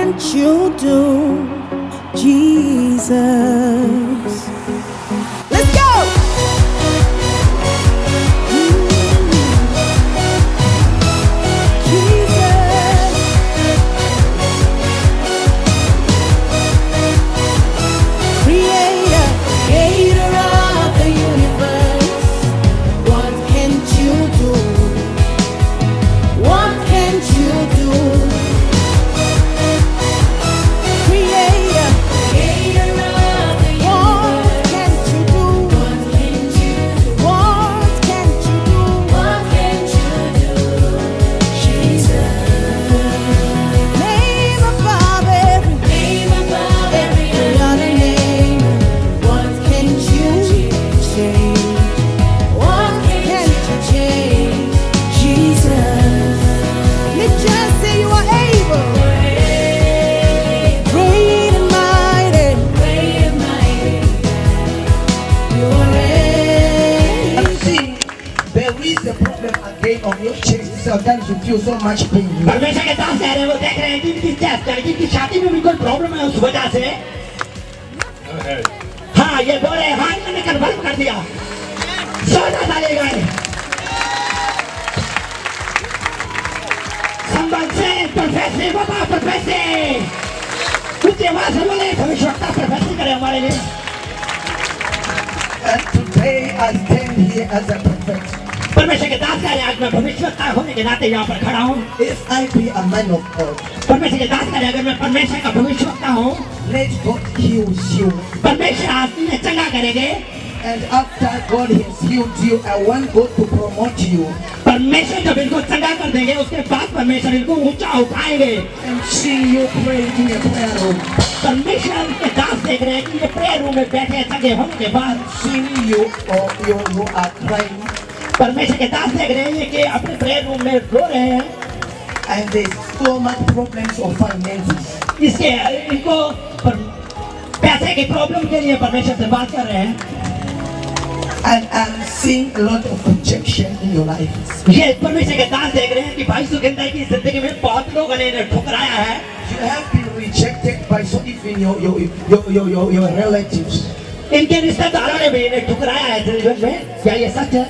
can't you do, Jesus? Let's go! Of your chest, sometimes you feel so much pain. परमेश्वर के दास कह रहे हैं वो देख रहे हैं कि इनकी चेस्ट यानी कि इनकी छाती में भी कोई प्रॉब्लम है उस वजह से हाँ ये बोल रहे हैं हाँ इन्होंने कन्फर्म कर दिया सोना डालेगा संबंध से प्रोफेसर बाबा प्रोफेसर ऊंची आवाज से बोले भविष्यवक्ता प्रोफेसर करे हमारे लिए And today I stand here as a prophet. परमेश्वर के दास कह रहे हैं आज मैं भविष्यवक्ता होने के नाते यहाँ पर खड़ा हूँ If I be a man of God, परमेश्वर के दास कह रहे हैं अगर मैं परमेश्वर का भविष्यवक्ता हूँ let God heal you. परमेश्वर आदमी ने चंगा करेंगे And after God has healed you, I want God to promote you. परमेश्वर जब इनको चंगा कर देंगे उसके बाद परमेश्वर इनको ऊंचा उठाएंगे And see you pray in a prayer room. परमेश्वर के दास देख रहे हैं कि ये प्रेयर रूम में बैठे चंगे होने के बाद See you or you are crying. परमेश्वर के दास देख रहे हैं कि अपने प्रेयर रूम में रो रहे हैं And there's so much problems of finances. इसके इनको पैसे की प्रॉब्लम के लिए परमेश्वर से बात कर रहे हैं And I'm seeing a lot of rejection in your life. ये परमेश्वर के दास देख रहे हैं कि भाई सुखिंदर की जिंदगी में बहुत लोगों ने इन्हें ठुकराया है You have been rejected by so even your relatives. इनके रिश्तेदारों ने भी इन्हें ठुकराया है जीवन में क्या ये सच है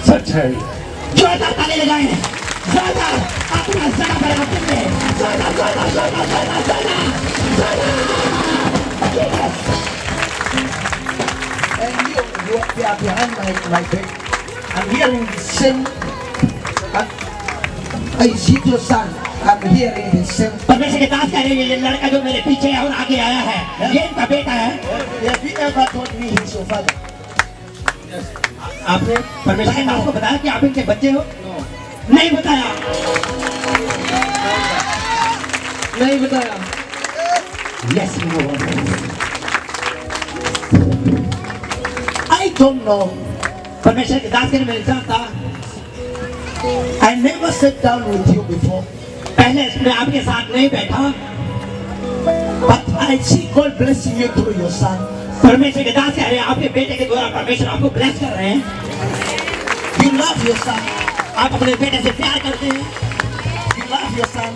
सच है जोरदार ताली लगाएं जोरदार अपना जगह पर आते हैं जोरदार And you are behind my back. I'm hearing the same. I see your son. I'm hearing the same. परमेश्वर के दास कह रहे हैं ये लड़का जो मेरे पीछे और आगे आया है ये इनका बेटा है Have you ever told me he's your father? आपने परमेश्वर के दास को बताया कि आप इनके बच्चे हो नहीं बताया नहीं बताया यस I don't know. परमेश्वर के दास के मैं जानता I never sat down with you before. पहले मैं आपके साथ नहीं बैठा But I see God blessing you through your son. परमेश्वर के दास कह रहे हैं आपके बेटे के द्वारा परमेश्वर आपको ब्लेस कर रहे हैं You love your son. आप अपने बेटे से प्यार करते हैं You love your son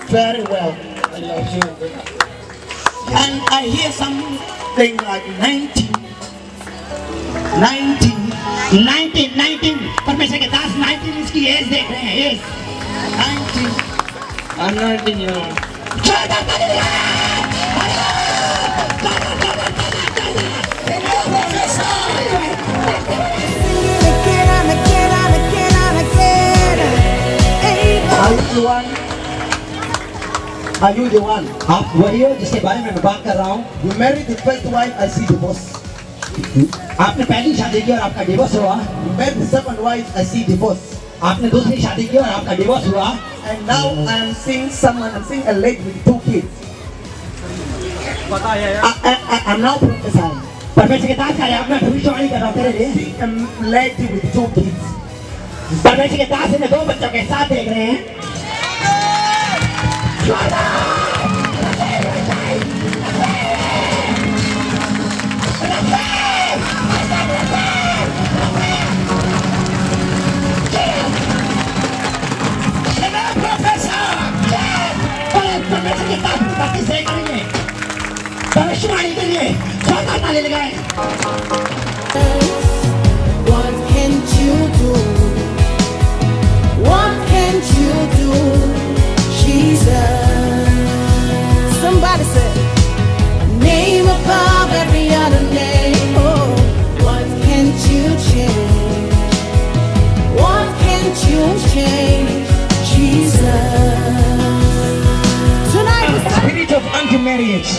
very well. I love you. And I hear something like 19. 19 परमेश्वर के दास 19 इसकी एज देख रहे हैं as 19 year old. Are you the one? आप वही हो जिसके बारे में मैं बात कर रहा हूँ You married the first wife, I see divorce. आपने पहली शादी की और आपका डिवोर्स हुआ You married the second wife, I see divorce. आपने दूसरी शादी की और आपका डिवोर्स हुआ And now I'm seeing a lady with 2 kids. I'm now prophesying. परमेश्वर के दास कह रहे हैं मैं भविष्यवाणी कर रहा हूँ तेरे लिए See a lady with 2 kids. परमेश्वर के दास इन्हें 2 बच्चों के साथ देख रहे हैं ताली लगाए What can't you do? What can't you do, Jesus? Somebody say, name above every other name. Oh, what can't you change? What can't you change, Jesus? Tonight we Spirit of anti-marriage.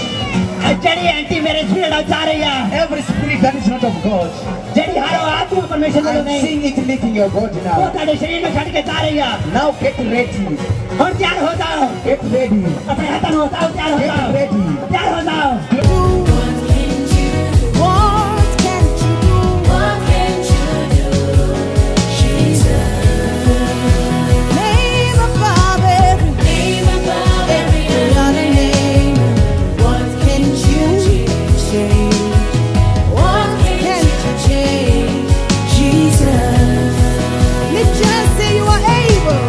जड़ी anti marriage spirit आ जा रही है Every spirit that is not of God. जड़ी हरो आत्मा परमेश्वर में I'm नहीं seeing it leaving your body वो now. तेरे शरीर में छड़ के जा रही है Now get ready. और तैयार हो जाओ Get ready. अपने हाथों में होता तैयार हो Get जाओ ready. तैयार हो जाओ What can't you do? What can't you do, Jesus? Name above every other name. What can't you change? What can't you change, Jesus? Lift your hands, say you are able.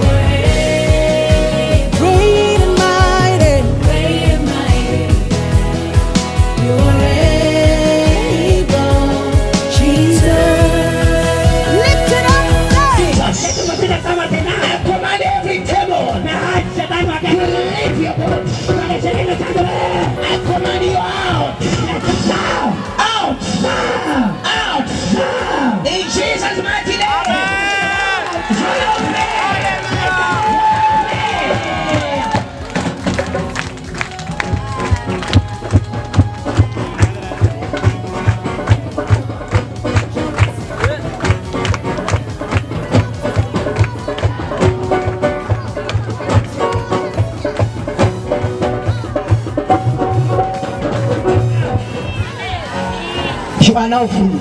Great and mighty. You are able, Jesus. Lift it up, say. लेकिन मुझे लगता है ना Command every devil. मैं आज शैतान को आके Leave your body. तुम्हारे शरीर में छड़ दे I command you out. जाओ Out. Out. In Jesus' mighty name. You are now free.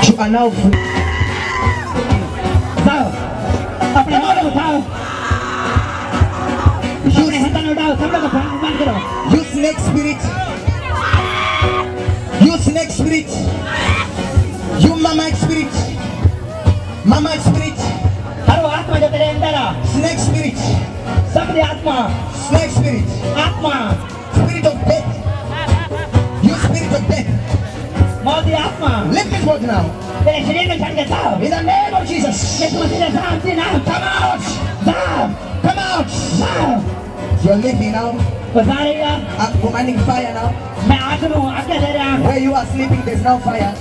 You are now free. जाओ अपने हाथ उठाओ अपने हाथ उठाओ सब लोग बंद करो You snake spirit. You snake spirit. You mama spirit. Mama spirit. हरो आत्मा जो तेरे अंदर है Snake spirit. सबरी आत्मा Snake spirit. आत्मा Spirit of death. You spirit of death. मौत की आत्मा Lift this word now. तेरे शरीर में छड़ के जाओ In the name of Jesus. यीशु मसीह के नाम से नाम Come out. जाओ Come out. जाओ You're leaving now. बता रही है I'm commanding fire now. मैं आज्ञा हूँ आज्ञा दे रहा हूँ Where you are sleeping, there's no fire.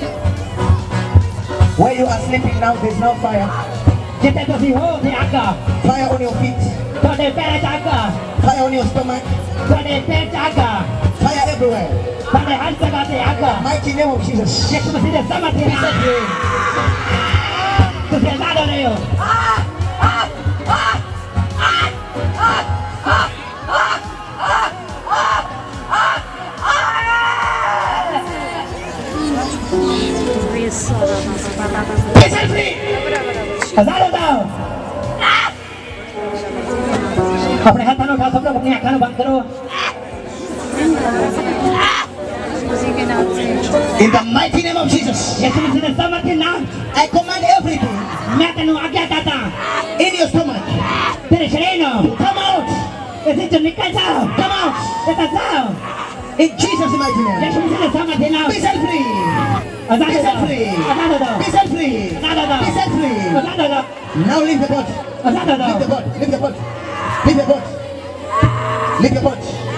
Where you are sleeping now, there's no fire. जितने तुसी हो थे आज्ञा Fire on your feet. थोड़े पैर आज्ञा Fire on your stomach. थोड़े पेट आज्ञा Fire everywhere. थोड़े हर जगह से आज्ञा Mighty name of Jesus. यीशु मसीह के समझ से नाम तुझे याद हो रहे हो हजार जाओ अपने हाथों उठाओ सब लोग अपनी आंखें बंद करो In the mighty name of Jesus. यीशु मसीह के समझ से नाम I command everything मैं तेनू आज्ञा देता हूं in your stomach. तेरे शरीर में Come out. इसे जो निकल जाओ Come out. इधर जाओ In Jesus' mighty name. यीशु मसीह के समझ से नाम Be set free. Azad Be हो set जाओ free. आजाद हो जाओ Be set free. आजाद हो जाओ Be set free. आजाद हो जाओ Now leave the body. आजाद हो Leave the जाओ body. Leave the body. Leave the body. Leave the body.